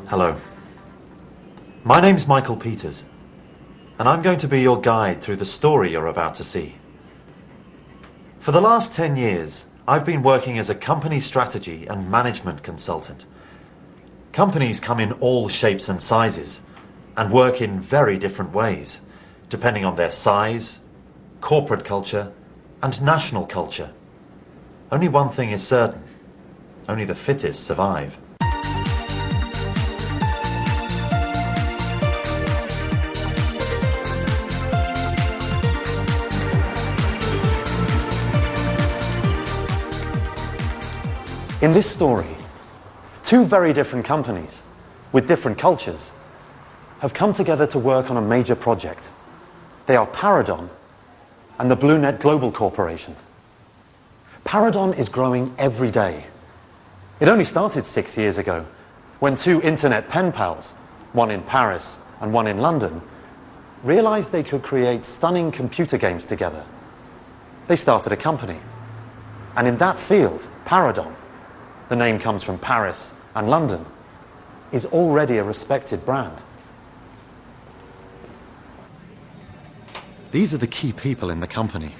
Hello. My name's Michael Peters, and I'm going to be your guide through the story you're about to see. For the last 10 years, I've been working as a company strategy and management consultant. Companies come in all shapes and sizes and work in very different ways, depending on their size, corporate culture, and national culture. Only one thing is certain: only the fittest survive. In this story, two very different companies with different cultures have come together to work on a major project. They are Paradon and the BlueNet Global Corporation. Paradon is growing every day. It only started 6 years ago when two internet pen pals, one in Paris and one in London, realized they could create stunning computer games together. They started a company. And in that field, Paradon, the name comes from Paris and London, is already a respected brand. These are the key people in the company.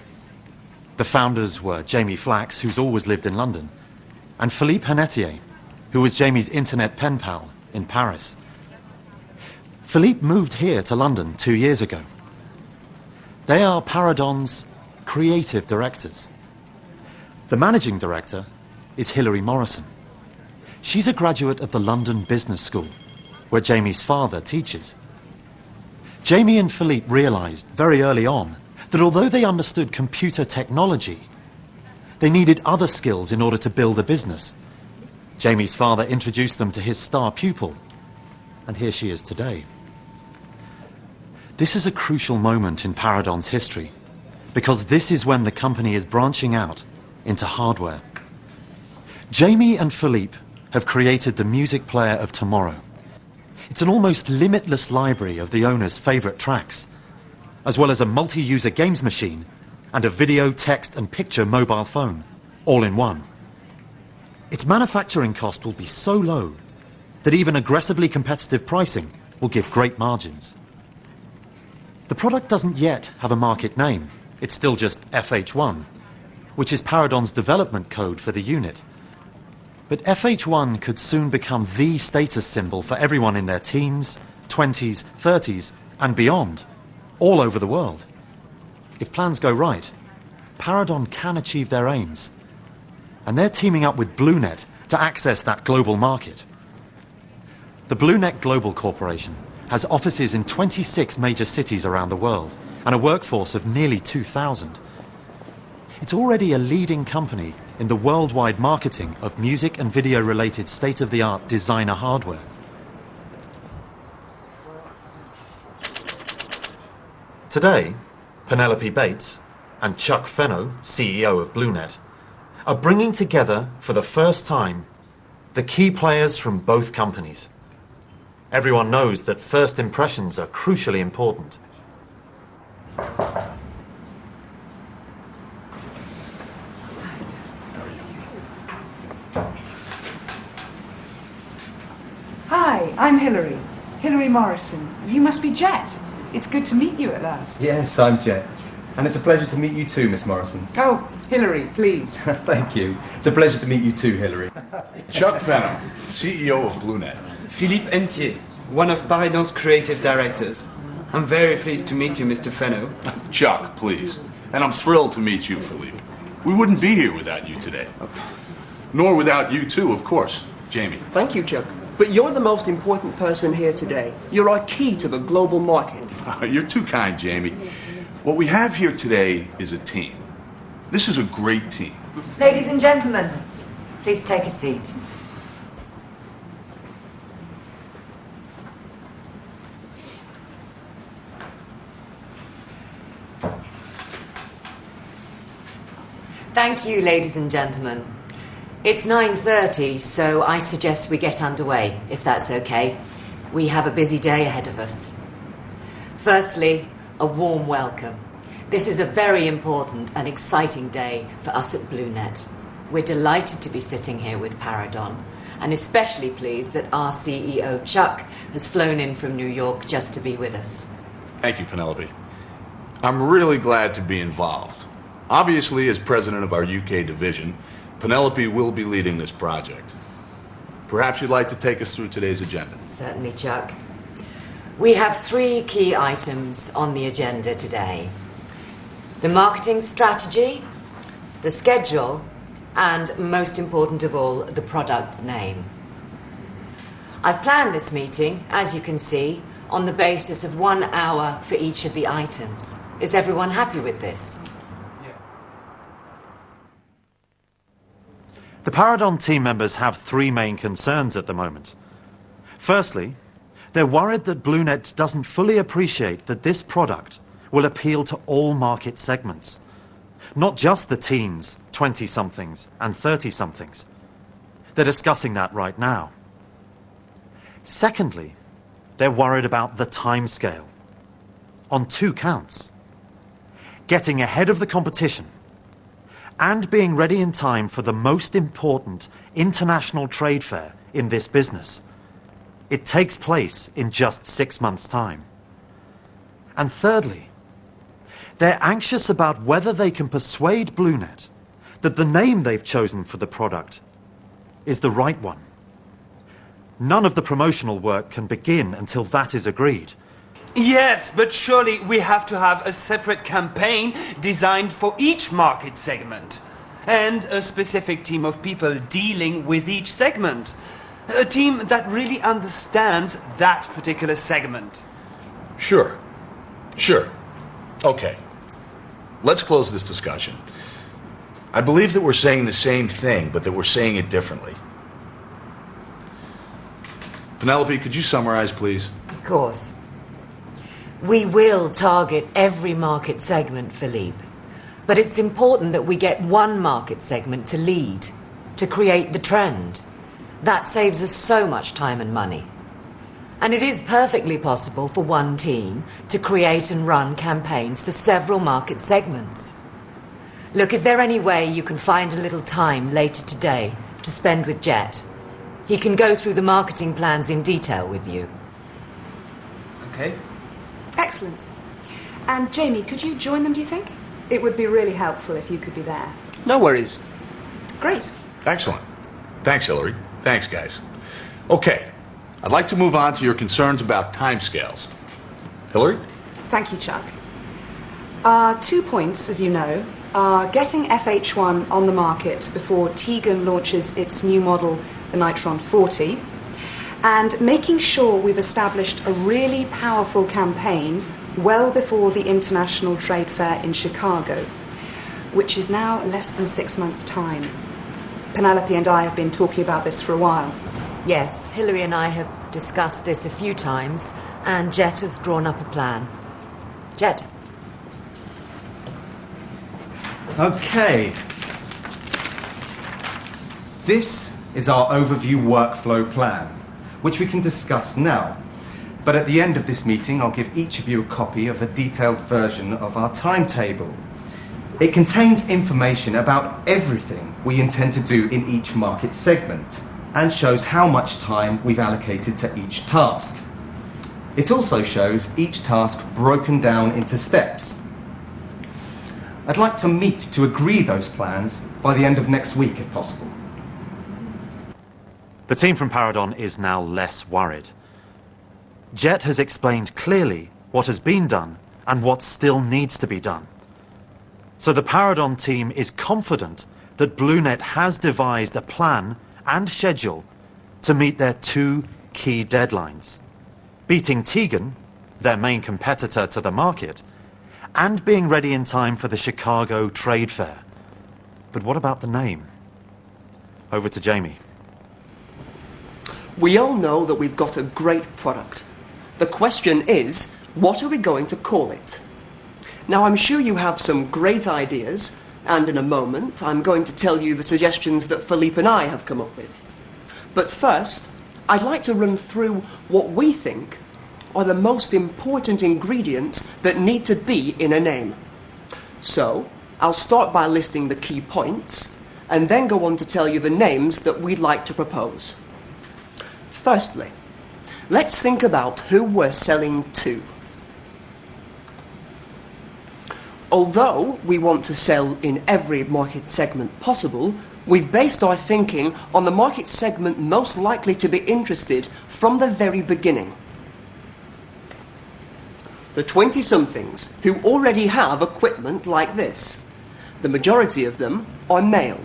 The founders were Jamie Flax, who's always lived in London, and Philippe Hennetier, who was Jamie's internet pen pal in Paris. Philippe moved here to London 2 years ago. They are Paradon's creative directors. The managing director is Hilary Morrison. She's a graduate of the London Business School, where Jamie's father teaches. Jamie and Philippe realized very early on that although they understood computer technology, they needed other skills in order to build a business. Jamie's father introduced them to his star pupil, and here she is today. This is a crucial moment in Paradon's history, because this is when the company is branching out into hardware. Jamie and Philippe have created the music player of tomorrow. It's an almost limitless library of the owner's favorite tracks, as well as a multi-user games machine and a video, text and picture mobile phone, all in one. Its manufacturing cost will be so low that even aggressively competitive pricing will give great margins. The product doesn't yet have a market name. It's still just FH1, which is Paradon's development code for the unit. But FH1 could soon become the status symbol for everyone in their teens, 20s, 30s, and beyond, all over the world. If plans go right, Paradon can achieve their aims. And they're teaming up with BlueNet to access that global market. The BlueNet Global Corporation has offices in 26 major cities around the world and a workforce of nearly 2,000. It's already a leading company in the worldwide marketing of music and video-related state-of-the-art designer hardware. Today, Penelope Bates and Chuck Fenno, CEO of BlueNet, are bringing together for the first time the key players from both companies. Everyone knows that first impressions are crucially important. Hi, I'm Hilary. Hilary Morrison. You must be Jet. It's good to meet you at last. Yes, I'm Jet. And it's a pleasure to meet you too, Miss Morrison. Oh, Hilary, please. Thank you. It's a pleasure to meet you too, Hilary. Chuck Fenno, CEO of BlueNet. Philippe Hennetier, one of Paradon's creative directors. I'm very pleased to meet you, Mr. Fenno. Chuck, please. And I'm thrilled to meet you, Philippe. We wouldn't be here without you today. Nor without you too, of course, Jamie. Thank you, Chuck. But you're the most important person here today. You're our key to the global market. You're too kind, Jamie. What we have here today is a team. This is a great team. Ladies and gentlemen, please take a seat. Thank you, ladies and gentlemen. It's 9:30, so I suggest we get underway, if that's okay. We have a busy day ahead of us. Firstly, a warm welcome. This is a very important and exciting day for us at BlueNet. We're delighted to be sitting here with Paradon, and especially pleased that our CEO, Chuck, has flown in from New York just to be with us. Thank you, Penelope. I'm really glad to be involved. Obviously, as president of our UK division, Penelope will be leading this project. Perhaps you'd like to take us through today's agenda. Certainly, Chuck. We have 3 key items on the agenda today: the marketing strategy, the schedule, and most important of all, the product name. I've planned this meeting, as you can see, on the basis of 1 hour for each of the items. Is everyone happy with this? The Paradon team members have 3 main concerns at the moment. Firstly, they're worried that BlueNet doesn't fully appreciate that this product will appeal to all market segments, not just the teens, 20-somethings and 30-somethings. They're discussing that right now. Secondly, they're worried about the timescale on 2 counts: getting ahead of the competition and being ready in time for the most important international trade fair in this business. It takes place in just 6 months' time. And thirdly, they're anxious about whether they can persuade BlueNet that the name they've chosen for the product is the right one. None of the promotional work can begin until that is agreed. Yes, but surely we have to have a separate campaign designed for each market segment, and a specific team of people dealing with each segment. A team that really understands that particular segment. Sure. Okay. Let's close this discussion. I believe that we're saying the same thing, but that we're saying it differently. Penelope, could you summarize, please? Of course. We will target every market segment, Philippe. But it's important that we get one market segment to lead, to create the trend. That saves us so much time and money. And it is perfectly possible for one team to create and run campaigns for several market segments. Look, is there any way you can find a little time later today to spend with Jet? He can go through the marketing plans in detail with you. Okay. Excellent. And Jamie, could you join them, do you think? It would be really helpful if you could be there. No worries. Great. Excellent. Thanks, Hillary. Thanks, guys. Okay. I'd like to move on to your concerns about timescales. Hillary? Thank you, Chuck. Our 2 points, as you know, are getting FH1 on the market before Tegan launches its new model, the Nitron 40, and making sure we've established a really powerful campaign well before the International Trade Fair in Chicago, which is now less than 6 months' time. Penelope and I have been talking about this for a while. Yes, Hillary and I have discussed this a few times, and Jet has drawn up a plan. Jet. Okay. This is our overview workflow plan, which we can discuss now. But at the end of this meeting, I'll give each of you a copy of a detailed version of our timetable. It contains information about everything we intend to do in each market segment and shows how much time we've allocated to each task. It also shows each task broken down into steps. I'd like to meet to agree those plans by the end of next week, if possible. The team from Paradon is now less worried. Jet has explained clearly what has been done and what still needs to be done. So the Paradon team is confident that BlueNet has devised a plan and schedule to meet their 2 key deadlines: beating Tegan, their main competitor to the market, and being ready in time for the Chicago Trade Fair. But what about the name? Over to Jamie. We all know that we've got a great product. The question is, what are we going to call it? Now, I'm sure you have some great ideas, and in a moment, I'm going to tell you the suggestions that Philippe and I have come up with. But first, I'd like to run through what we think are the most important ingredients that need to be in a name. So, I'll start by listing the key points, and then go on to tell you the names that we'd like to propose. Firstly, let's think about who we're selling to. Although we want to sell in every market segment possible, we've based our thinking on the market segment most likely to be interested from the very beginning. The 20-somethings who already have equipment like this. The majority of them are male.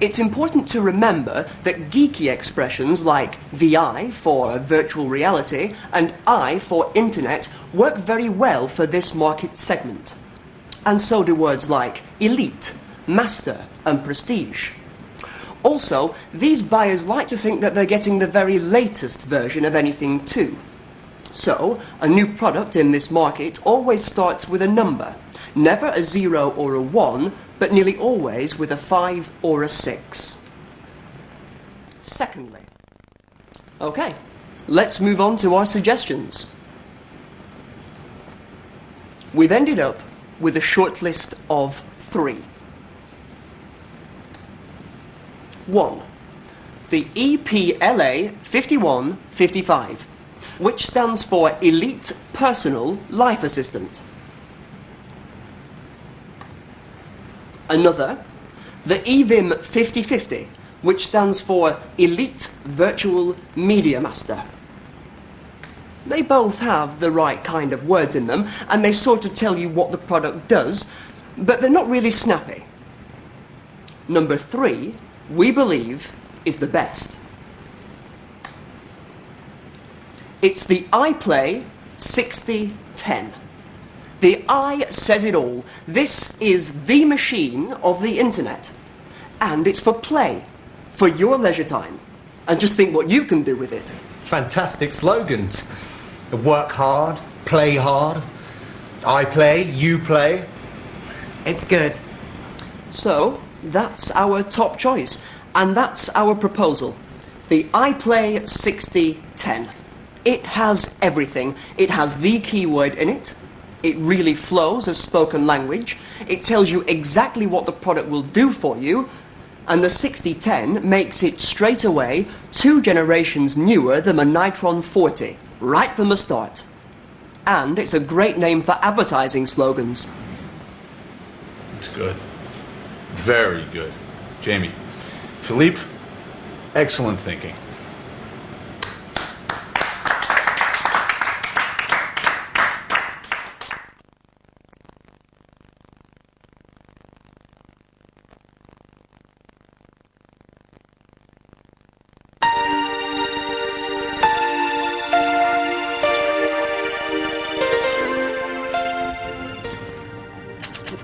It's important to remember that geeky expressions like VI for virtual reality and I for internet work very well for this market segment. And so do words like elite, master and prestige. Also, these buyers like to think that they're getting the very latest version of anything too. So, a new product in this market always starts with a number. Never a 0 or a 1, but nearly always with a 5 or a 6. Secondly, okay, let's move on to our suggestions. We've ended up with a short list of 3. 1. The EPLA 5155, which stands for Elite Personal Life Assistant. Another, the EVIM 5050, which stands for Elite Virtual Media Master. They both have the right kind of words in them, and they sort of tell you what the product does, but they're not really snappy. Number 3, we believe, is the best. It's the iPlay 6010. The I says it all. This is the machine of the internet. And it's for play, for your leisure time. And just think what you can do with it. Fantastic slogans. Work hard, play hard. I play, you play. It's good. So, that's our top choice. And that's our proposal. The iPlay 6010. It has everything. It has the keyword in it. It really flows as spoken language. It tells you exactly what the product will do for you. And the 6010 makes it straight away 2 generations newer than the Nitron 40, right from the start. And it's a great name for advertising slogans. It's good. Very good. Jamie. Philippe, excellent thinking.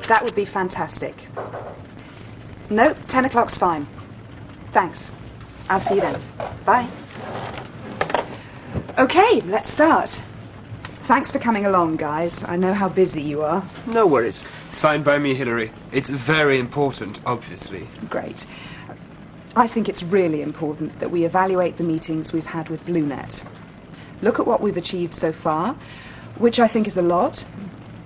That would be fantastic. Nope, 10 o'clock's fine. Thanks. I'll see you then. Bye. Okay, let's start. Thanks for coming along, guys. I know how busy you are. No worries. It's fine by me, Hillary. It's very important, obviously. Great. I think it's really important that we evaluate the meetings we've had with BlueNet. Look at what we've achieved so far, which I think is a lot,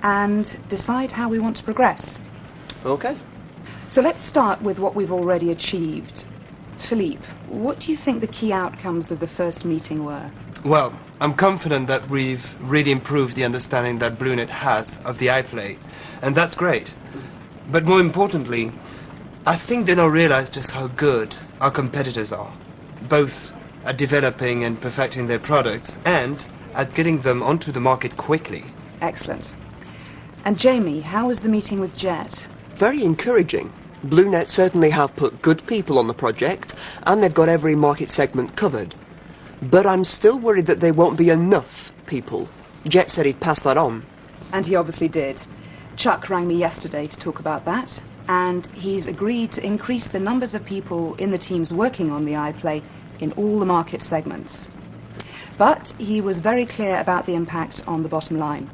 and decide how we want to progress. Okay. So let's start with what we've already achieved. Philippe, what do you think the key outcomes of the first meeting were? Well, I'm confident that we've really improved the understanding that BlueNet has of the iPlay, and that's great. But more importantly, I think they now realize just how good our competitors are, both at developing and perfecting their products and at getting them onto the market quickly. Excellent. And Jamie, how was the meeting with Jet? Very encouraging. BlueNet certainly have put good people on the project, and they've got every market segment covered. But I'm still worried that there won't be enough people. Jet said he'd pass that on. And he obviously did. Chuck rang me yesterday to talk about that, and he's agreed to increase the numbers of people in the teams working on the iPlay in all the market segments. But he was very clear about the impact on the bottom line.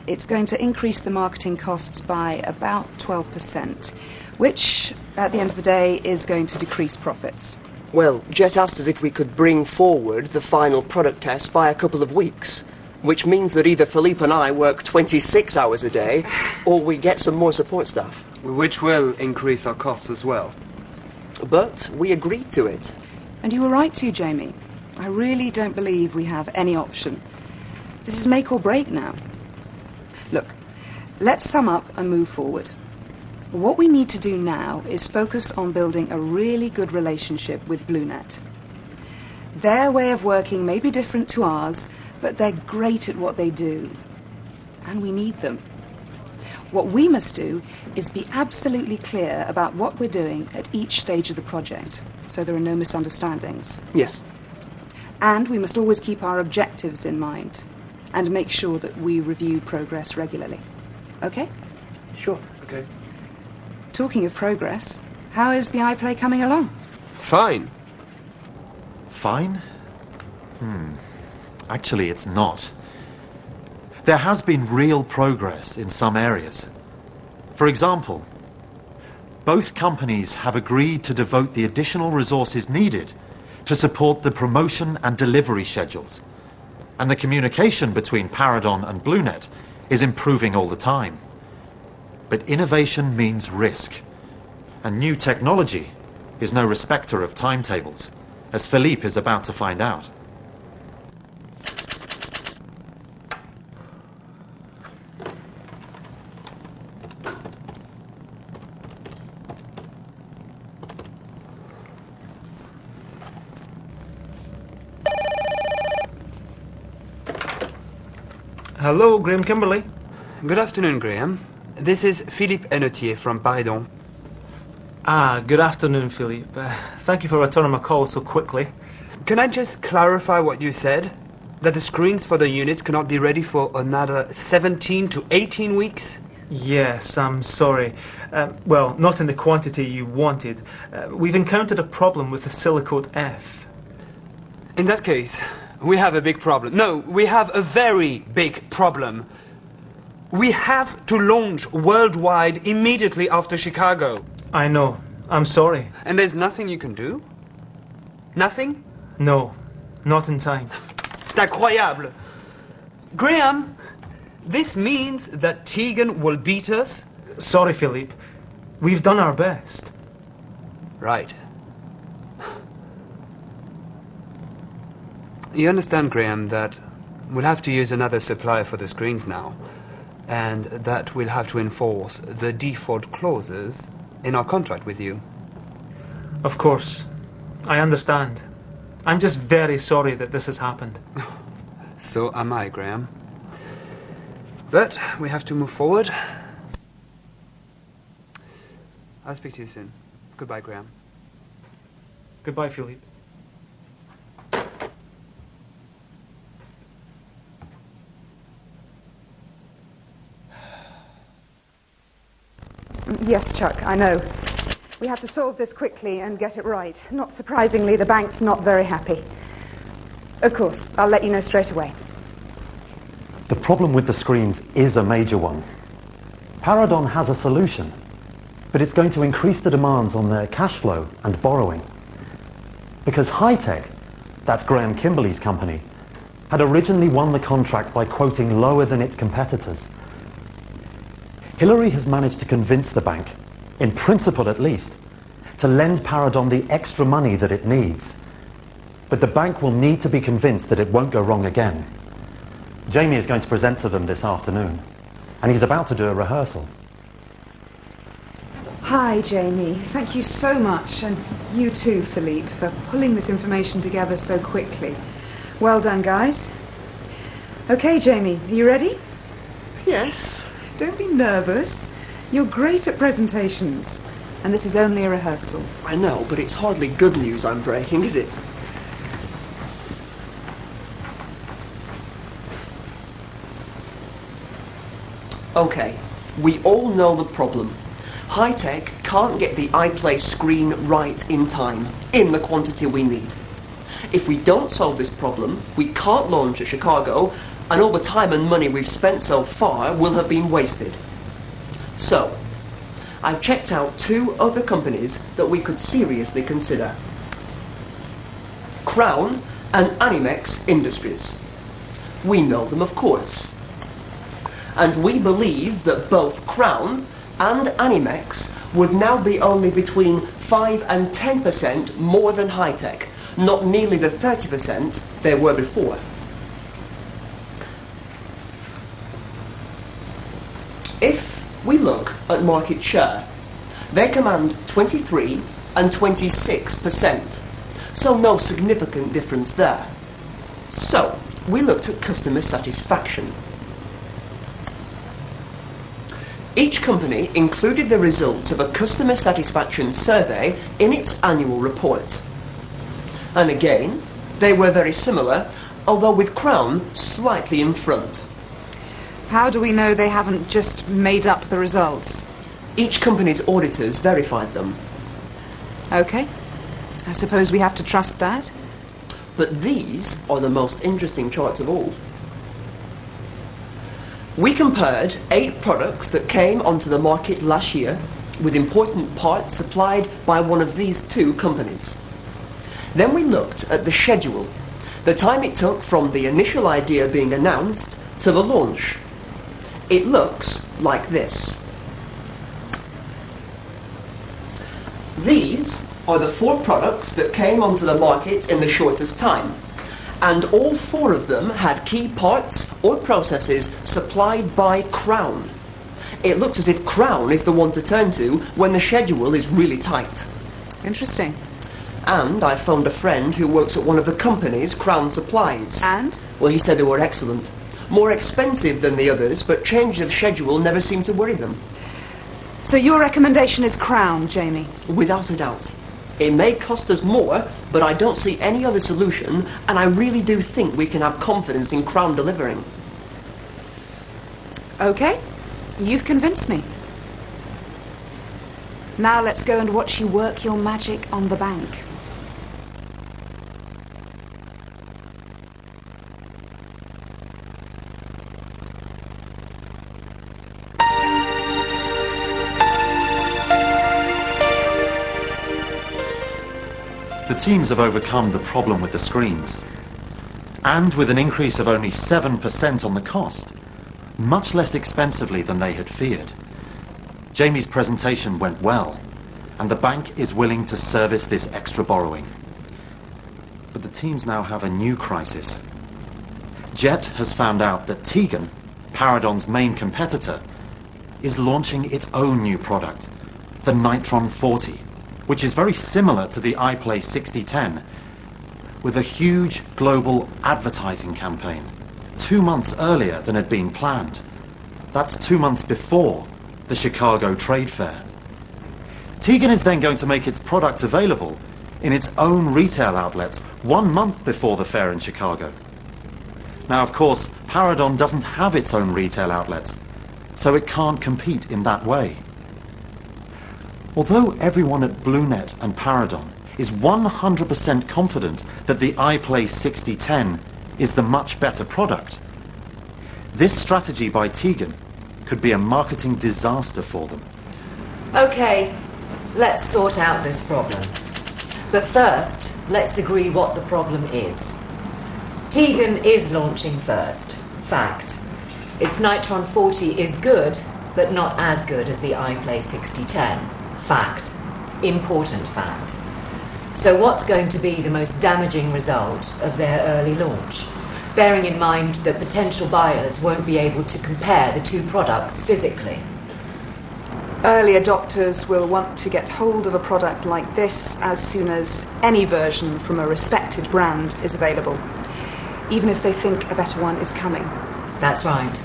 It's going to increase the marketing costs by about 12%, which, at the end of the day, is going to decrease profits. Well, Jet asked us if we could bring forward the final product test by a couple of weeks, which means that either Philippe and I work 26 hours a day, or we get some more support staff. Which will increase our costs as well. But we agreed to it. And you were right too, Jamie. I really don't believe we have any option. This is make or break now. Look, let's sum up and move forward. What we need to do now is focus on building a really good relationship with BlueNet. Their way of working may be different to ours, but they're great at what they do. And we need them. What we must do is be absolutely clear about what we're doing at each stage of the project, so there are no misunderstandings. Yes. And we must always keep our objectives in mind, and make sure that we review progress regularly. Okay? Sure. Okay. Talking of progress, how is the iPlay coming along? Fine. Fine? Actually, it's not. There has been real progress in some areas. For example, both companies have agreed to devote the additional resources needed to support the promotion and delivery schedules. And the communication between Paradon and BlueNet is improving all the time. But innovation means risk. And new technology is no respecter of timetables, as Philippe is about to find out. Hello, Graham Kimberley. Good afternoon, Graham. This is Philippe Hennetier from Paradon. Ah, good afternoon, Philippe. Thank you for returning my call so quickly. Can I just clarify what you said? That the screens for the units cannot be ready for another 17 to 18 weeks? Yes, I'm sorry. Well, not in the quantity you wanted. We've encountered a problem with the Silicote F. In that case, we have a big problem. No, we have a very big problem. We have to launch worldwide immediately after Chicago. I know. I'm sorry. And there's nothing you can do? Nothing? No, not in time. C'est incroyable. Graham, this means that Tegan will beat us? Sorry, Philippe. We've done our best. Right. You understand, Graham, that we'll have to use another supplier for the screens now, and that we'll have to enforce the default clauses in our contract with you. Of course. I understand. I'm just very sorry that this has happened. So am I, Graham. But we have to move forward. I'll speak to you soon. Goodbye, Graham. Goodbye, Philippe. Yes, Chuck, I know. We have to solve this quickly and get it right. Not surprisingly, the bank's not very happy. Of course, I'll let you know straight away. The problem with the screens is a major one. Paradon has a solution, but it's going to increase the demands on their cash flow and borrowing. Because High-Tech, that's Graham Kimberley's company, had originally won the contract by quoting lower than its competitors. Hillary has managed to convince the bank, in principle at least, to lend Paradon the extra money that it needs. But the bank will need to be convinced that it won't go wrong again. Jamie is going to present to them this afternoon, and he's about to do a rehearsal. Hi, Jamie. Thank you so much, and you too, Philippe, for pulling this information together so quickly. Well done, guys. Okay, Jamie, are you ready? Yes. Don't be nervous. You're great at presentations, and this is only a rehearsal. I know, but it's hardly good news I'm breaking, is it? Okay, we all know the problem. High-Tech can't get the iPlay screen right in time, in the quantity we need. If we don't solve this problem, we can't launch at Chicago, and all the time and money we've spent so far will have been wasted. So, I've checked out 2 other companies that we could seriously consider. Crown and Animex Industries. We know them, of course. And we believe that both Crown and Animex would now be only between 5 and 10% more than High-Tech, not nearly the 30% they were before. If we look at market share, they command 23 and 26%, so no significant difference there. So, we looked at customer satisfaction. Each company included the results of a customer satisfaction survey in its annual report. And again, they were very similar, although with Crown slightly in front. How do we know they haven't just made up the results? Each company's auditors verified them. Okay. I suppose we have to trust that. But these are the most interesting charts of all. We compared 8 products that came onto the market last year with important parts supplied by one of these 2 companies. Then we looked at the schedule, the time it took from the initial idea being announced to the launch. It looks like this. These are the 4 products that came onto the market in the shortest time, and all 4 of them had key parts or processes supplied by Crown. It looks as if Crown is the one to turn to when the schedule is really tight. Interesting. And I phoned a friend who works at one of the companies Crown supplies. And? Well, he said they were excellent. More expensive than the others, but change of schedule never seemed to worry them. So your recommendation is Crown, Jamie? Without a doubt. It may cost us more, but I don't see any other solution, and I really do think we can have confidence in Crown delivering. Okay. You've convinced me. Now let's go and watch you work your magic on the bank. The teams have overcome the problem with the screens. And with an increase of only 7% on the cost, much less expensively than they had feared. Jamie's presentation went well, and the bank is willing to service this extra borrowing. But the teams now have a new crisis. Jet has found out that Tegan, Paradon's main competitor, is launching its own new product, the Nitron 40, which is very similar to the iPlay 6010, with a huge global advertising campaign, 2 months earlier than had been planned. That's 2 months before the Chicago Trade Fair. Tegan is then going to make its product available in its own retail outlets 1 month before the fair in Chicago. Now, of course, Paradon doesn't have its own retail outlets, so it can't compete in that way. Although everyone at BlueNet and Paradon is 100% confident that the iPlay 6010 is the much better product, this strategy by Tegan could be a marketing disaster for them. Okay, let's sort out this problem. But first, let's agree what the problem is. Tegan is launching first. Fact. Its Nitron 40 is good, but not as good as the iPlay 6010. Fact. Important fact. So what's going to be the most damaging result of their early launch? Bearing in mind that potential buyers won't be able to compare the 2 products physically. Early adopters will want to get hold of a product like this as soon as any version from a respected brand is available, even if they think a better one is coming. That's right.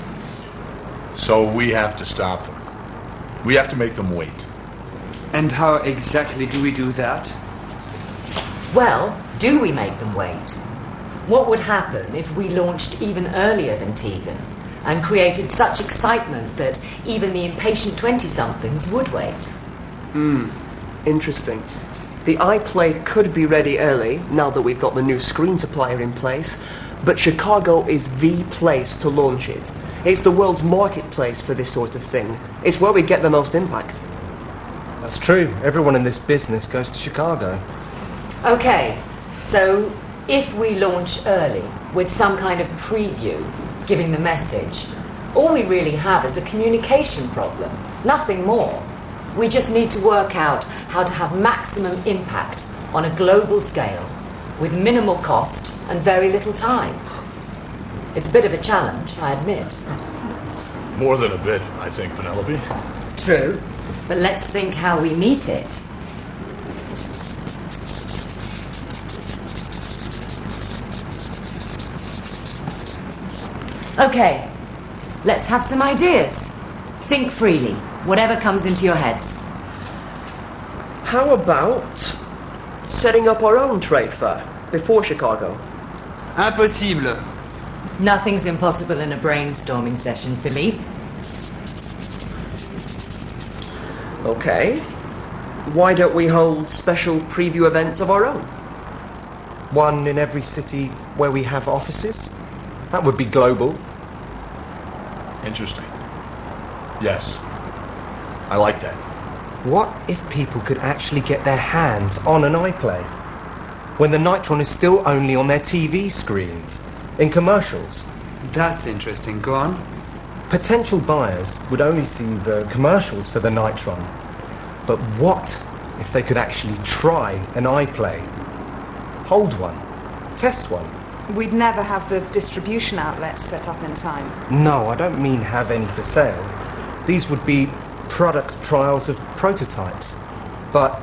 So we have to stop them. We have to make them wait. And how exactly do we do that? Well, do we make them wait? What would happen if we launched even earlier than Tegan and created such excitement that even the impatient 20-somethings would wait? Interesting. The iPlay could be ready early, now that we've got the new screen supplier in place, but Chicago is the place to launch it. It's the world's marketplace for this sort of thing. It's where we get the most impact. That's true. Everyone in this business goes to Chicago. Okay, so if we launch early with some kind of preview giving the message, all we really have is a communication problem, nothing more. We just need to work out how to have maximum impact on a global scale with minimal cost and very little time. It's a bit of a challenge, I admit. More than a bit, I think, Penelope. True, but let's think how we meet it. Okay, let's have some ideas. Think freely, whatever comes into your heads. How about setting up our own trade fair before Chicago? Impossible. Nothing's impossible in a brainstorming session, Philippe. Okay. Why don't we hold special preview events of our own? One in every city where we have offices? That would be global. Interesting. Yes. I like that. What if people could actually get their hands on an iPlay? When the Nitron is still only on their TV screens, in commercials? That's interesting. Go on. Potential buyers would only see the commercials for the Nitron. But what if they could actually try an iPlay? Hold one. Test one. We'd never have the distribution outlets set up in time. No, I don't mean have any for sale. These would be product trials of prototypes. But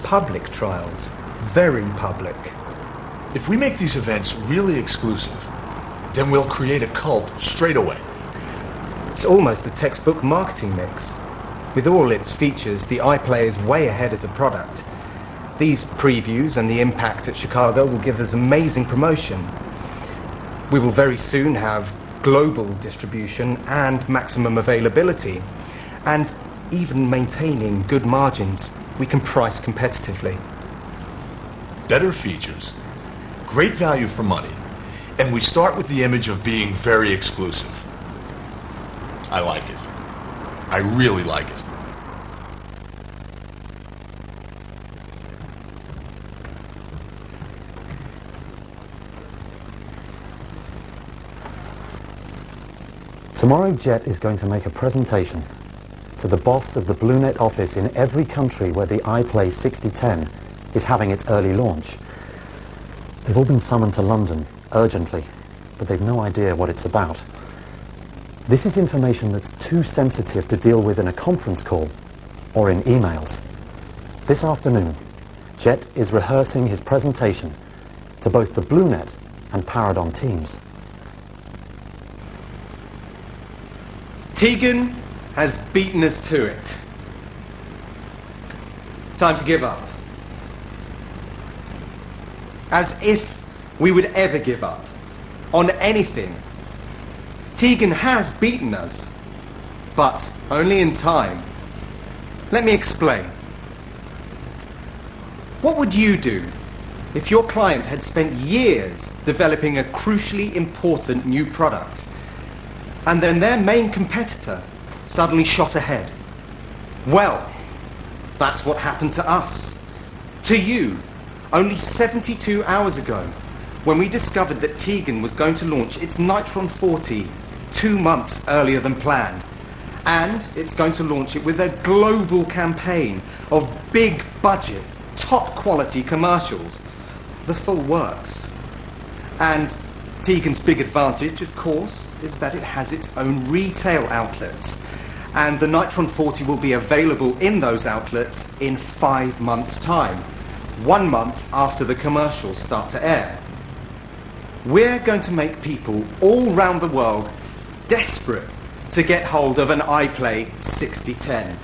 public trials. Very public. If we make these events really exclusive, then we'll create a cult straight away. It's almost a textbook marketing mix. With all its features, the iPlay is way ahead as a product. These previews and the impact at Chicago will give us amazing promotion. We will very soon have global distribution and maximum availability. And even maintaining good margins, we can price competitively. Better features, great value for money, and we start with the image of being very exclusive. I like it. I really like it. Tomorrow, Jet is going to make a presentation to the boss of the BlueNet office in every country where the iPlay 6010 is having its early launch. They've all been summoned to London urgently, but they've no idea what it's about. This is information that's too sensitive to deal with in a conference call or in emails. This afternoon, Jet is rehearsing his presentation to both the BlueNet and Paradon teams. Tegan has beaten us to it. Time to give up. As if we would ever give up on anything. Tegan has beaten us, but only in time. Let me explain. What would you do if your client had spent years developing a crucially important new product, and then their main competitor suddenly shot ahead? Well, that's what happened to us. To you, only 72 hours ago, when we discovered that Tegan was going to launch its Nitron 40 2 months earlier than planned. And it's going to launch it with a global campaign of big budget, top quality commercials. The full works. And Tegan's big advantage, of course, is that it has its own retail outlets. And the Nitron 40 will be available in those outlets in 5 months' time. 1 month after the commercials start to air. We're going to make people all round the world desperate to get hold of an iPlay 6010.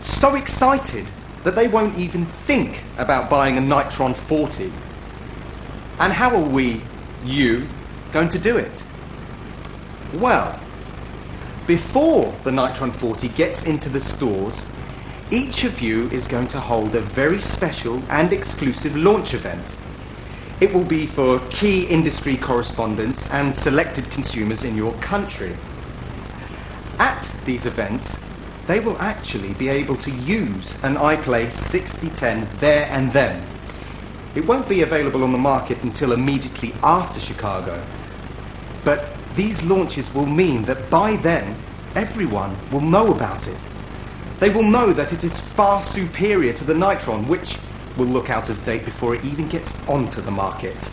So excited that they won't even think about buying a Nitron 40. And how are we, you, going to do it? Well, before the Nitron 40 gets into the stores, each of you is going to hold a very special and exclusive launch event. It will be for key industry correspondents and selected consumers in your country. At these events, they will actually be able to use an iPlay 6010 there and then. It won't be available on the market until immediately after Chicago. But these launches will mean that by then, everyone will know about it. They will know that it is far superior to the Nitron, which will look out of date before it even gets onto the market.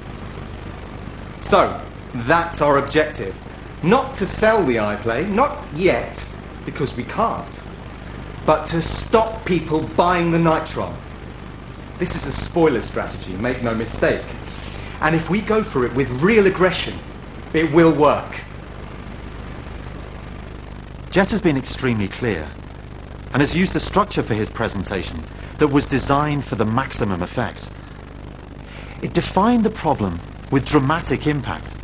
So, that's our objective. Not to sell the iPlay, not yet, because we can't, but to stop people buying the Nitron. This is a spoiler strategy, make no mistake. And if we go for it with real aggression, it will work. Jet has been extremely clear and has used a structure for his presentation that was designed for the maximum effect. It defined the problem with dramatic impact,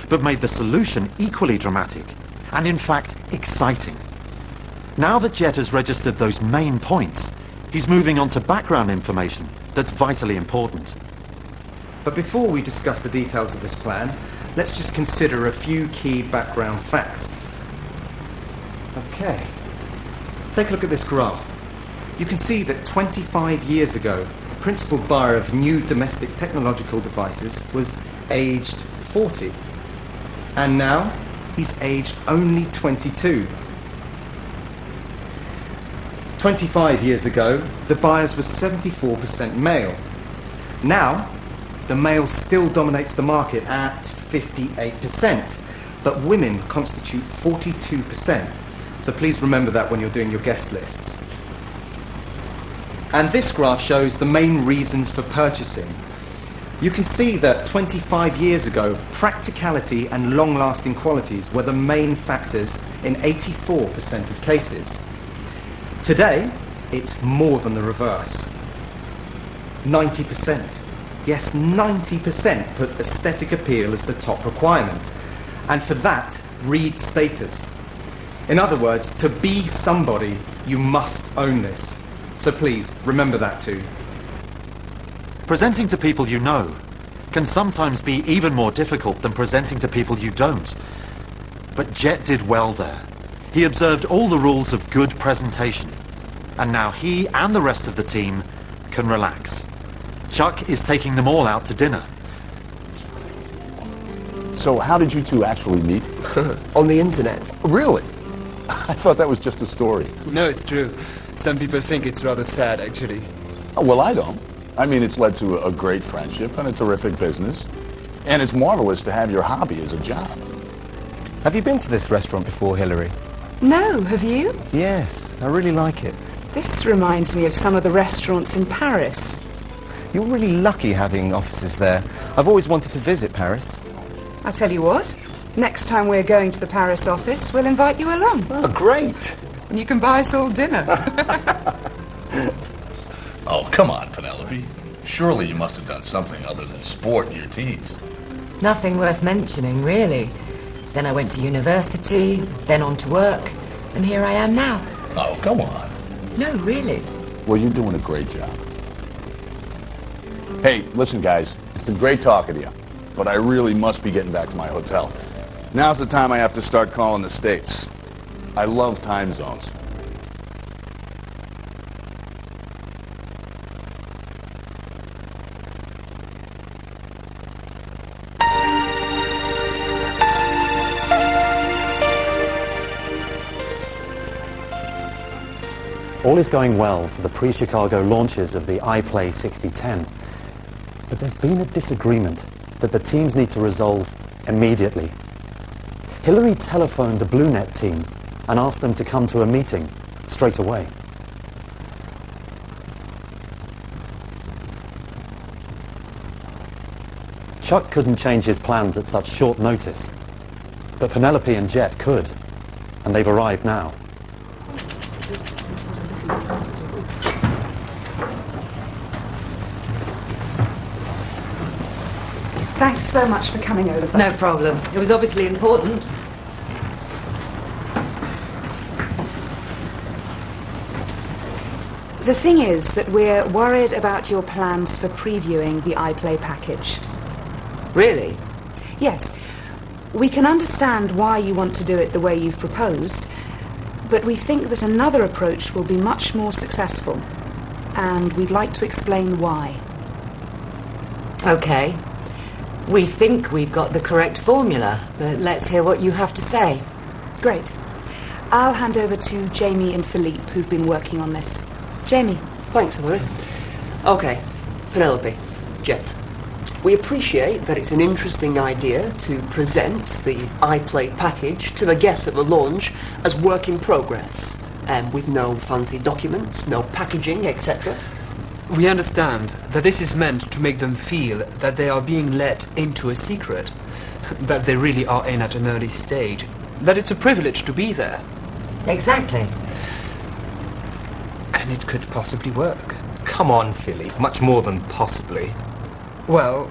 but made the solution equally dramatic and, in fact, exciting. Now that Jet has registered those main points, he's moving on to background information that's vitally important. But before we discuss the details of this plan, let's just consider a few key background facts. Okay, take a look at this graph. You can see that 25 years ago, the principal buyer of new domestic technological devices was aged 40. And now, he's aged only 22. 25 years ago, the buyers were 74% male. Now, the male still dominates the market at 58%, but women constitute 42%. So please remember that when you're doing your guest lists. And this graph shows the main reasons for purchasing. You can see that 25 years ago, practicality and long-lasting qualities were the main factors in 84% of cases. Today, it's more than the reverse. 90%. Yes, 90% put aesthetic appeal as the top requirement. And for that, read status. In other words, to be somebody, you must own this. So please, remember that too. Presenting to people you know can sometimes be even more difficult than presenting to people you don't. But Jet did well there. He observed all the rules of good presentation. And now he and the rest of the team can relax. Chuck is taking them all out to dinner. So how did you two actually meet? On the internet. Really? I thought that was just a story. No, it's true. Some people think it's rather sad, actually. Oh, well, I don't. I mean, it's led to a great friendship and a terrific business. And it's marvelous to have your hobby as a job. Have you been to this restaurant before, Hillary? No, have you? Yes, I really like it. This reminds me of some of the restaurants in Paris. You're really lucky having offices there. I've always wanted to visit Paris. I'll tell you what, next time we're going to the Paris office, we'll invite you along. Oh, great. And you can buy us all dinner. Oh, come on, Penelope. Surely you must have done something other than sport in your teens. Nothing worth mentioning, really. Then I went to university, then on to work, and here I am now. Oh, come on. No, really. Well, you're doing a great job. Hey, listen, guys. It's been great talking to you. But I really must be getting back to my hotel. Now's the time I have to start calling the States. I love time zones. All is going well for the pre-Chicago launches of the iPlay 6010. But there's been a disagreement that the teams need to resolve immediately. Hillary telephoned the BlueNet team and asked them to come to a meeting straight away. Chuck couldn't change his plans at such short notice, but Penelope and Jet could, and they've arrived now. Thanks so much for coming over. No problem. It was obviously important. The thing is that we're worried about your plans for previewing the iPlay package. Really? Yes. We can understand why you want to do it the way you've proposed, but we think that another approach will be much more successful, and we'd like to explain why. Okay. We think we've got the correct formula, but let's hear what you have to say. Great. I'll hand over to Jamie and Philippe, who've been working on this. Jamie. Thanks, Hillary. Okay, Penelope, Jet, we appreciate that it's an interesting idea to present the iPlay package to the guests at the launch as work in progress, and with no fancy documents, no packaging, etc. We understand that this is meant to make them feel that they are being let into a secret, that they really are in at an early stage, that it's a privilege to be there. Exactly. And it could possibly work. Come on, Philippe, much more than possibly. Well,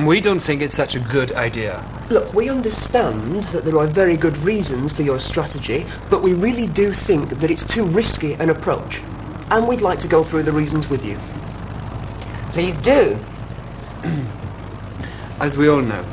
we don't think it's such a good idea. Look, we understand that there are very good reasons for your strategy, but we really do think that it's too risky an approach. And we'd like to go through the reasons with you. Please do. As we all know,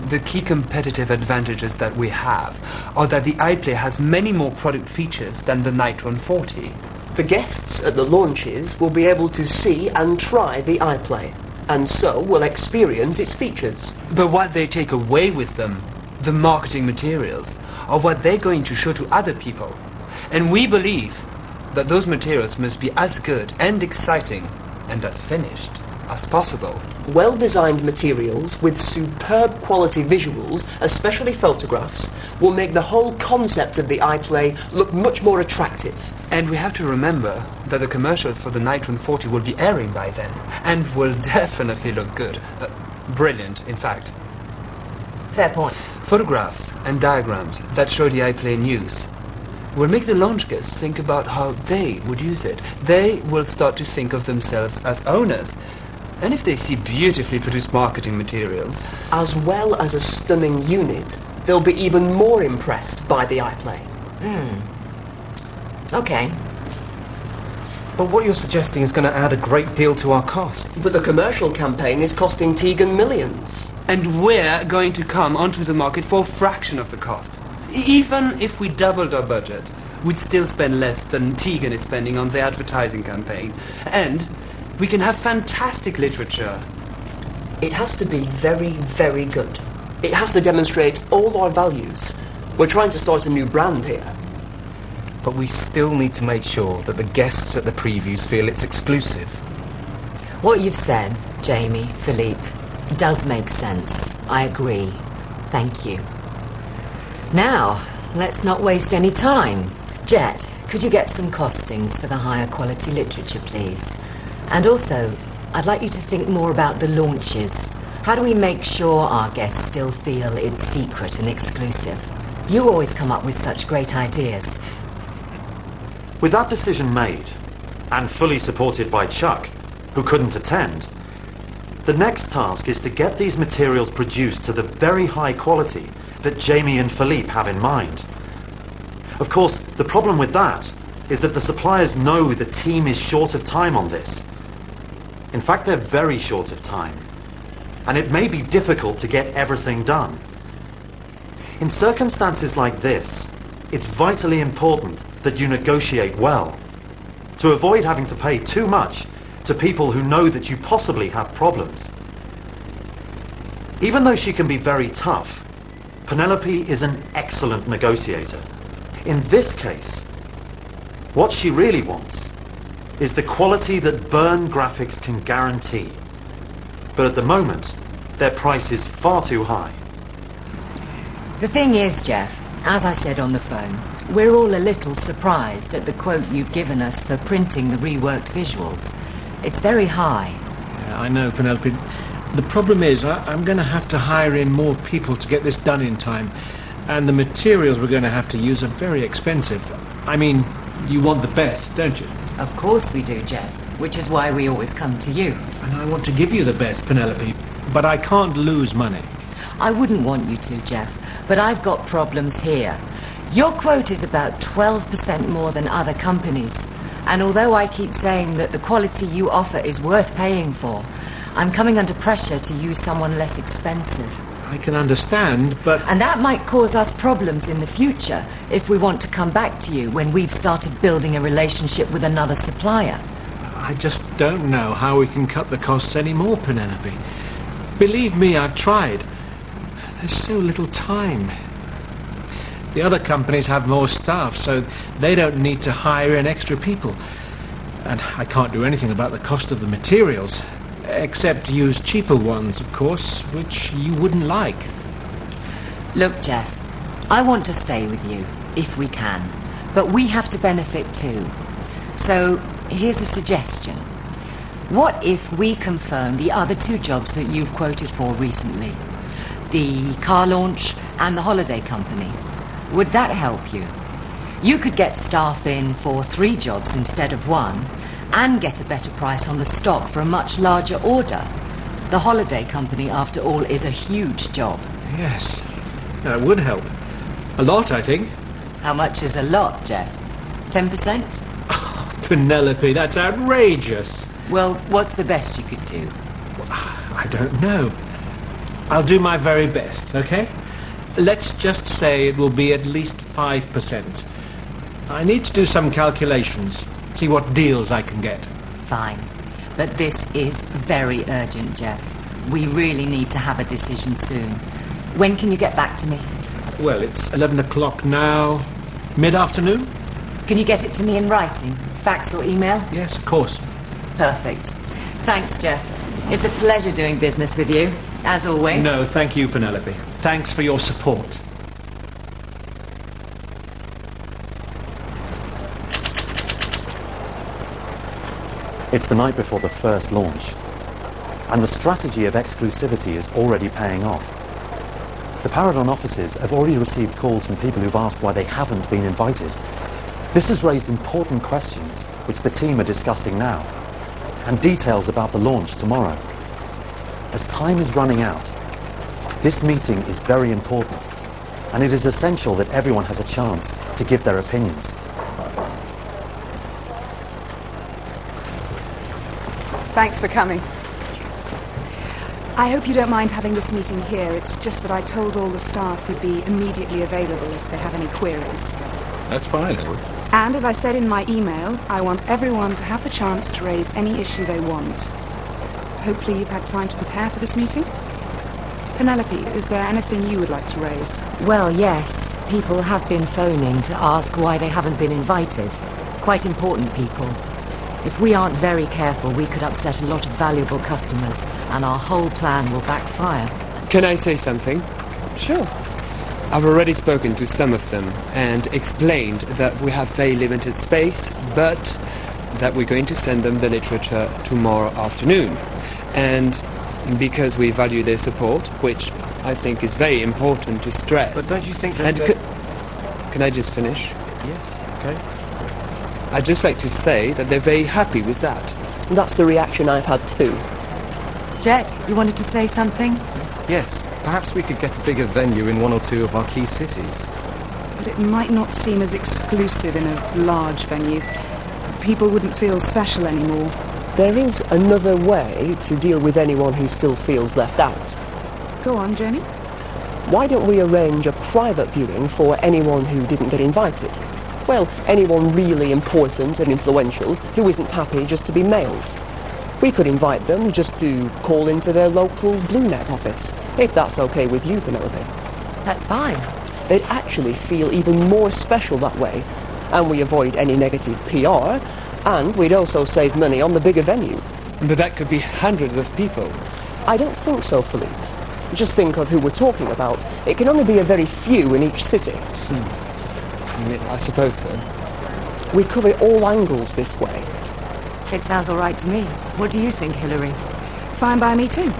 the key competitive advantages that we have are that the iPlay has many more product features than the Nitron 40. The guests at the launches will be able to see and try the iPlay, and so will experience its features. But what they take away with them, the marketing materials, are what they're going to show to other people. And we believe that those materials must be as good and exciting and as finished as possible. Well-designed materials with superb quality visuals, especially photographs, will make the whole concept of the iPlay look much more attractive. And we have to remember that the commercials for the Nitron 40 will be airing by then, and will definitely look good. Brilliant, in fact. Fair point. Photographs and diagrams that show the iPlay in use will make the launch guests think about how they would use it. They will start to think of themselves as owners. And if they see beautifully produced marketing materials, as well as a stunning unit, they'll be even more impressed by the iPlay. Okay. But what you're suggesting is going to add a great deal to our costs. But the commercial campaign is costing Tegan millions. and we're going to come onto the market for a fraction of the cost. Even if we doubled our budget, we'd still spend less than Tegan is spending on the advertising campaign. And we can have fantastic literature. It has to be very, very good. It has to demonstrate all our values. We're trying to start a new brand here. But we still need to make sure that the guests at the previews feel it's exclusive. What you've said, Jamie, Philippe, does make sense. I agree. Thank you. Now, let's not waste any time. Jet, could you get some costings for the higher quality literature, please? And also, I'd like you to think more about the launches. How do we make sure our guests still feel it's secret and exclusive? You always come up with such great ideas. With that decision made, and fully supported by Chuck, who couldn't attend, the next task is to get these materials produced to the very high quality that Jamie and Philippe have in mind. Of course, the problem with that is that the suppliers know the team is short of time on this. In fact, they're very short of time, and it may be difficult to get everything done. In circumstances like this, it's vitally important that you negotiate well, to avoid having to pay too much to people who know that you possibly have problems. Even though she can be very tough, Penelope is an excellent negotiator. In this case, what she really wants is the quality that Burn Graphics can guarantee. But at the moment, their price is far too high. The thing is, Jeff, as I said on the phone, we're all a little surprised at the quote you've given us for printing the reworked visuals. It's very high. Yeah, I know, Penelope. The problem is, I'm going to have to hire in more people to get this done in time. And the materials we're going to have to use are very expensive. I mean, you want the best, don't you? Of course we do, Jeff, which is why we always come to you. And I want to give you the best, Penelope, but I can't lose money. I wouldn't want you to, Jeff, but I've got problems here. Your quote is about 12% more than other companies. And although I keep saying that the quality you offer is worth paying for, I'm coming under pressure to use someone less expensive. I can understand, but... And that might cause us problems in the future if we want to come back to you when we've started building a relationship with another supplier. I just don't know how we can cut the costs any more, Penelope. Believe me, I've tried. There's so little time. The other companies have more staff, so they don't need to hire in extra people. And I can't do anything about the cost of the materials, except use cheaper ones, of course, which you wouldn't like. Look, Jeff, I want to stay with you, if we can. But we have to benefit too. So, here's a suggestion. What if we confirm the other 2 jobs that you've quoted for recently? The car launch and the holiday company. Would that help you? You could get staff in for 3 jobs instead of 1, and get a better price on the stock for a much larger order. The holiday company, after all, is a huge job. Yes, that would help. A lot, I think. How much is a lot, Jeff? 10%? Oh, Penelope, that's outrageous. Well, what's the best you could do? I don't know. I'll do my very best, okay? Let's just say it will be at least 5%. I need to do some calculations, see what deals I can get. Fine. But this is very urgent, Jeff. We really need to have a decision soon. When can you get back to me? Well, it's 11 o'clock now. Mid-afternoon? Can you get it to me in writing? Fax or email? Yes, of course. Perfect. Thanks, Jeff. It's a pleasure doing business with you, as always. No, thank you, Penelope. Thanks for your support. It's the night before the first launch, and the strategy of exclusivity is already paying off. The Paragon offices have already received calls from people who've asked why they haven't been invited. This has raised important questions, which the team are discussing now, and details about the launch tomorrow. As time is running out, this meeting is very important, and it is essential that everyone has a chance to give their opinions. Thanks for coming. I hope you don't mind having this meeting here. It's just that I told all the staff we'd be immediately available if they have any queries. That's fine, Edward. And as I said in my email, I want everyone to have the chance to raise any issue they want. Hopefully you've had time to prepare for this meeting. Penelope, is there anything you would like to raise? Well, yes. People have been phoning to ask why they haven't been invited. Quite important people. If we aren't very careful, we could upset a lot of valuable customers, and our whole plan will backfire. Can I say something? Sure. I've already spoken to some of them and explained that we have very limited space, but that we're going to send them the literature tomorrow afternoon. And because we value their support, which I think is very important to stress. But don't you think that... Can I just finish? Yes, okay. I'd just like to say that they're very happy with that. That's the reaction I've had too. Jet, you wanted to say something? Yes, perhaps we could get a bigger venue in 1 or 2 of our key cities. But it might not seem as exclusive in a large venue. People wouldn't feel special anymore. There is another way to deal with anyone who still feels left out. Go on, Jenny. Why don't we arrange a private viewing for anyone who didn't get invited? Well, anyone really important and influential who isn't happy just to be mailed. We could invite them just to call into their local BlueNet office, if that's okay with you, Penelope. That's fine. They'd actually feel even more special that way, and we avoid any negative PR, and we'd also save money on the bigger venue. But that could be hundreds of people. I don't think so, Philippe. Just think of who we're talking about. It can only be a very few in each city. I suppose so. We cover all angles this way. It sounds all right to me. What do you think, Hilary? Fine by me too.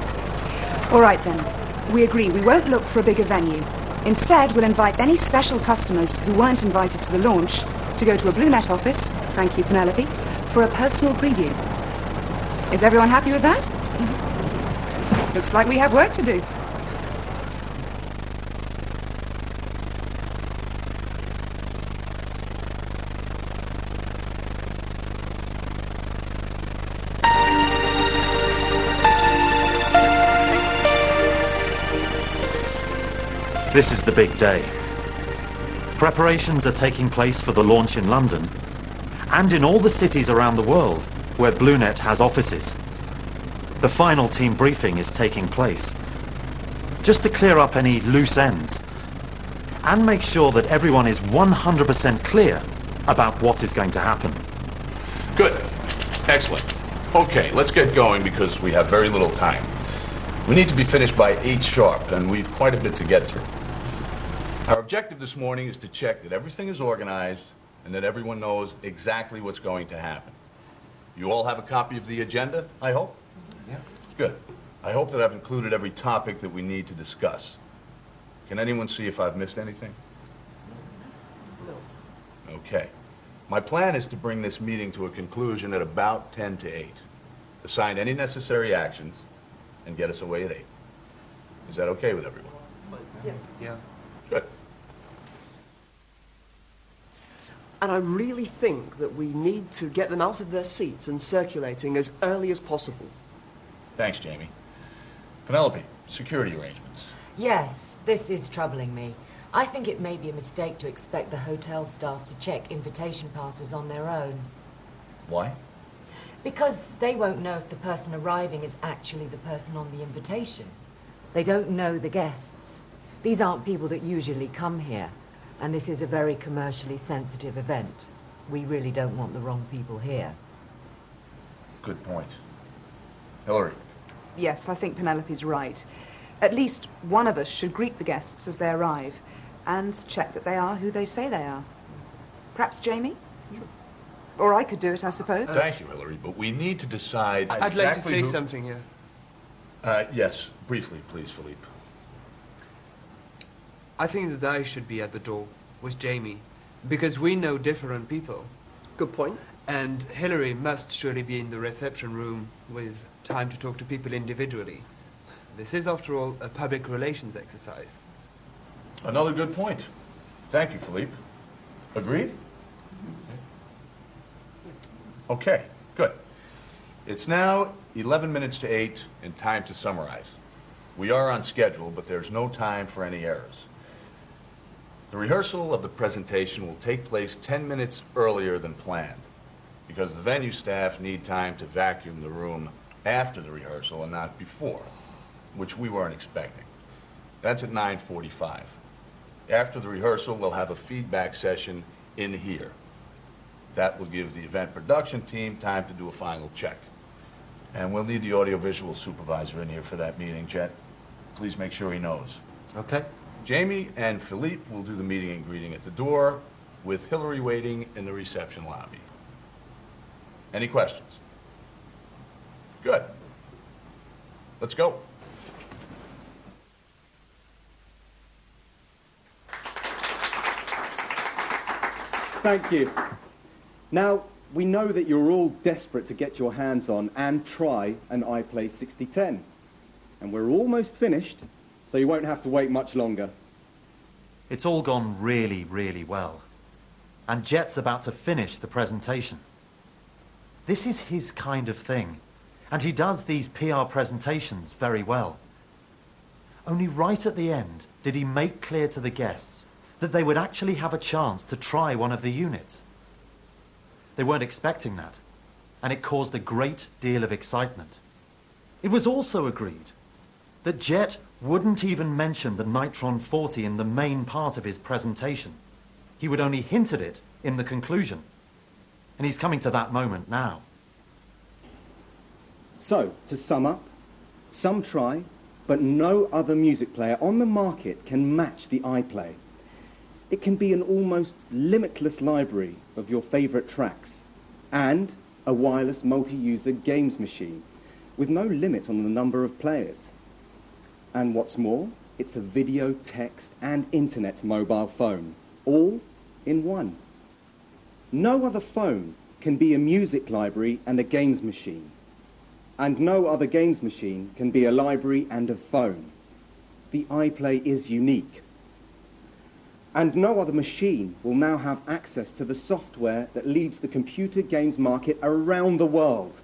All right then. We agree we won't look for a bigger venue. Instead, we'll invite any special customers who weren't invited to the launch to go to a BlueNet office, thank you, Penelope, for a personal preview. Is everyone happy with that? Looks like we have work to do. This is the big day. Preparations are taking place for the launch in London and in all the cities around the world where BlueNet has offices. The final team briefing is taking place, just to clear up any loose ends and make sure that everyone is 100% clear about what is going to happen. Good. Excellent. Okay, let's get going because we have very little time. We need to be finished by 8 sharp, and we've quite a bit to get through. Our objective this morning is to check that everything is organized and that everyone knows exactly what's going to happen. You all have a copy of the agenda, I hope? Yeah. Good. I hope that I've included every topic that we need to discuss. Can anyone see if I've missed anything? No. Okay. My plan is to bring this meeting to a conclusion at about 10 to 8. Assign any necessary actions and get us away at 8. Is that okay with everyone? Yeah. Good. And I really think that we need to get them out of their seats and circulating as early as possible. Thanks, Jamie. Penelope, security arrangements. Yes, this is troubling me. I think it may be a mistake to expect the hotel staff to check invitation passes on their own. Why? Because they won't know if the person arriving is actually the person on the invitation. They don't know the guests. These aren't people that usually come here, and this is a very commercially sensitive event. We really don't want the wrong people here. Good point. Hillary. Yes, I think Penelope's right. At least one of us should greet the guests as they arrive and check that they are who they say they are. Perhaps Jamie? Sure. Or I could do it, I suppose. Thank you, Hillary, but we need to decide I'd like to exactly say who... something here. Yes, briefly, please, Philippe. I think that I should be at the door with Jamie, because we know different people. Good point. And Hillary must surely be in the reception room with time to talk to people individually. This is, after all, a public relations exercise. Another good point. Thank you, Philippe. Agreed? Okay, good. It's now 11 minutes to 8 and time to summarize. We are on schedule, but there's no time for any errors. The rehearsal of the presentation will take place 10 minutes earlier than planned because the venue staff need time to vacuum the room after the rehearsal and not before, which we weren't expecting. That's at 9:45. After the rehearsal, we'll have a feedback session in here. That will give the event production team time to do a final check. And we'll need the audiovisual supervisor in here for that meeting, Jet. Please make sure he knows. Okay. Jamie and Philippe will do the meeting and greeting at the door, with Hillary waiting in the reception lobby. Any questions? Good. Let's go. Thank you. Now, we know that you're all desperate to get your hands on and try an iPlay 6010. And we're almost finished, so you won't have to wait much longer. It's all gone really, really well. And Jet's about to finish the presentation. This is his kind of thing, and he does these PR presentations very well. Only right at the end did he make clear to the guests that they would actually have a chance to try one of the units. They weren't expecting that, and it caused a great deal of excitement. It was also agreed that Jet wouldn't even mention the Nitron 40 in the main part of his presentation. He would only hint at it in the conclusion. And he's coming to that moment now. So, to sum up, some try, but no other music player on the market can match the iPlay. It can be an almost limitless library of your favorite tracks and a wireless multi-user games machine with no limit on the number of players. And what's more, it's a video, text and internet mobile phone, all in one. No other phone can be a music library and a games machine. And no other games machine can be a library and a phone. The iPlay is unique. And no other machine will now have access to the software that leads the computer games market around the world.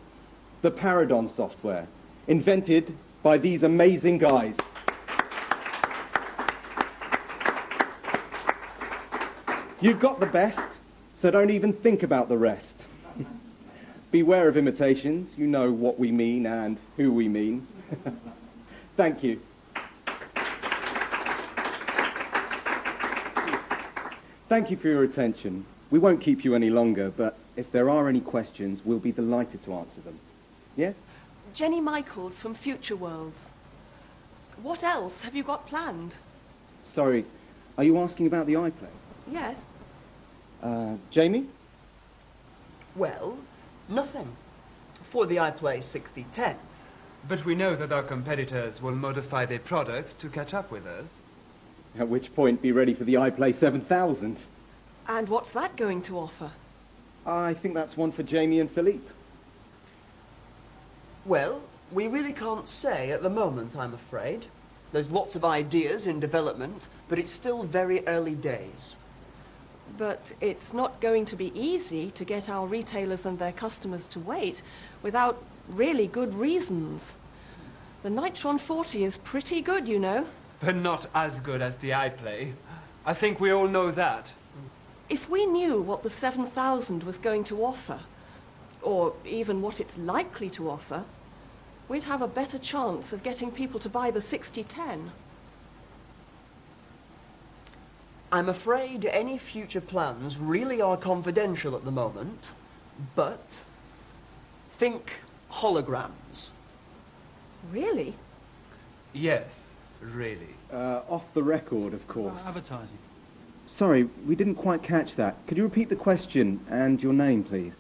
The Paradon software, invented by these amazing guys. You've got the best, so don't even think about the rest. Beware of imitations. You know what we mean and who we mean. Thank you. Thank you for your attention. We won't keep you any longer, but if there are any questions, we'll be delighted to answer them. Yes? Jenny Michaels from Future Worlds. What else have you got planned? Sorry, are you asking about the iPlay? Yes. Jamie? Well, nothing. For the iPlay 6010. But we know that our competitors will modify their products to catch up with us. At which point, be ready for the iPlay 7000. And what's that going to offer? I think that's one for Jamie and Philippe. Well, we really can't say at the moment, I'm afraid. There's lots of ideas in development, but it's still very early days. But it's not going to be easy to get our retailers and their customers to wait without really good reasons. The Nitron 40 is pretty good, you know. But not as good as the iPlay. I think we all know that. If we knew what the 7000 was going to offer, or even what it's likely to offer, we'd have a better chance of getting people to buy the 6010. I'm afraid any future plans really are confidential at the moment, but think holograms. Really? Yes, really. Off the record, of course. Advertising. Sorry, we didn't quite catch that. Could you repeat the question and your name, please?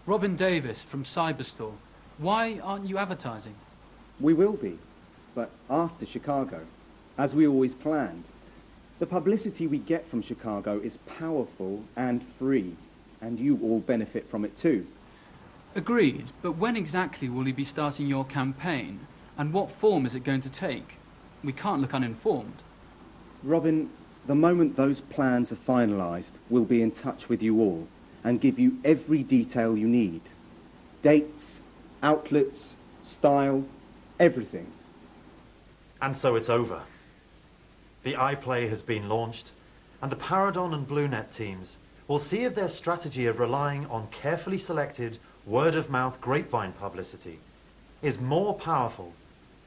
Robin Davis from Cyberstore. Why aren't you advertising? We will be, but after Chicago, as we always planned. The publicity we get from Chicago is powerful and free, and you all benefit from it too. Agreed, but when exactly will you be starting your campaign? And what form is it going to take? We can't look uninformed. Robin, the moment those plans are finalised, we'll be in touch with you all and give you every detail you need. Dates, outlets, style, everything. And so it's over. The iPlay has been launched, and the Paradon and BlueNet teams will see if their strategy of relying on carefully selected word-of-mouth grapevine publicity is more powerful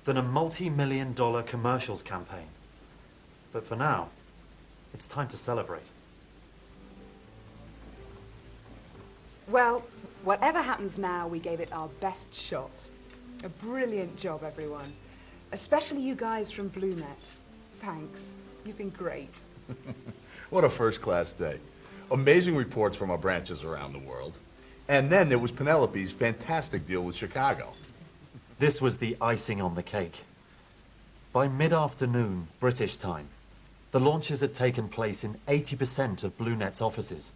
than a multi-million-dollar commercials campaign. But for now, it's time to celebrate. Well, whatever happens now, we gave it our best shot. A brilliant job, everyone. Especially you guys from BlueNet. Thanks. You've been great. What a first-class day. Amazing reports from our branches around the world. And then there was Penelope's fantastic deal with Chicago. This was the icing on the cake. By mid-afternoon, British time, the launches had taken place in 80% of BlueNet's offices,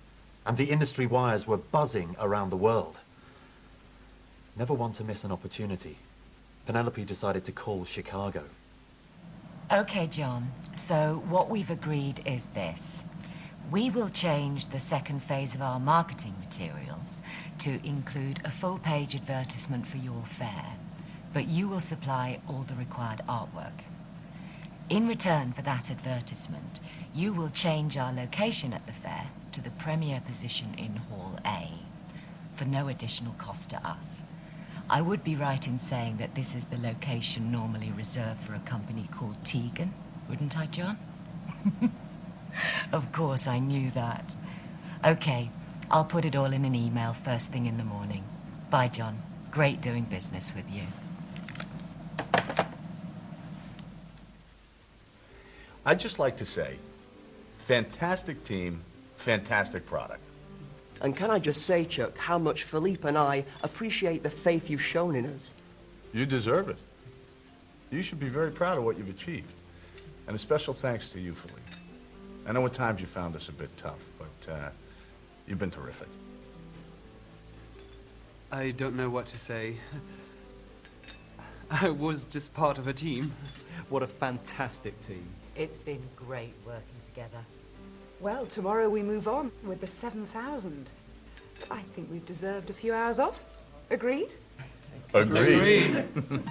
and the industry wires were buzzing around the world. Never one to miss an opportunity, Penelope decided to call Chicago. Okay, John. So what we've agreed is this. We will change the second phase of our marketing materials to include a full-page advertisement for your fair, but you will supply all the required artwork. In return for that advertisement, you will change our location at the fair to the premier position in Hall A, for no additional cost to us. I would be right in saying that this is the location normally reserved for a company called Tegan, wouldn't I, John? Of course, I knew that. Okay, I'll put it all in an email first thing in the morning. Bye, John. Great doing business with you. I'd just like to say, fantastic team, fantastic product. And can I just say, Chuck, how much Philippe and I appreciate the faith you've shown in us. You deserve it. You should be very proud of what you've achieved. And a special thanks to you, Philippe. I know at times you found us a bit tough, but you've been terrific. I don't know what to say. I was just part of a team. What a fantastic team. It's been great working together. Well, tomorrow we move on with the 7000. I think we've deserved a few hours off. Agreed? Agreed. Agreed.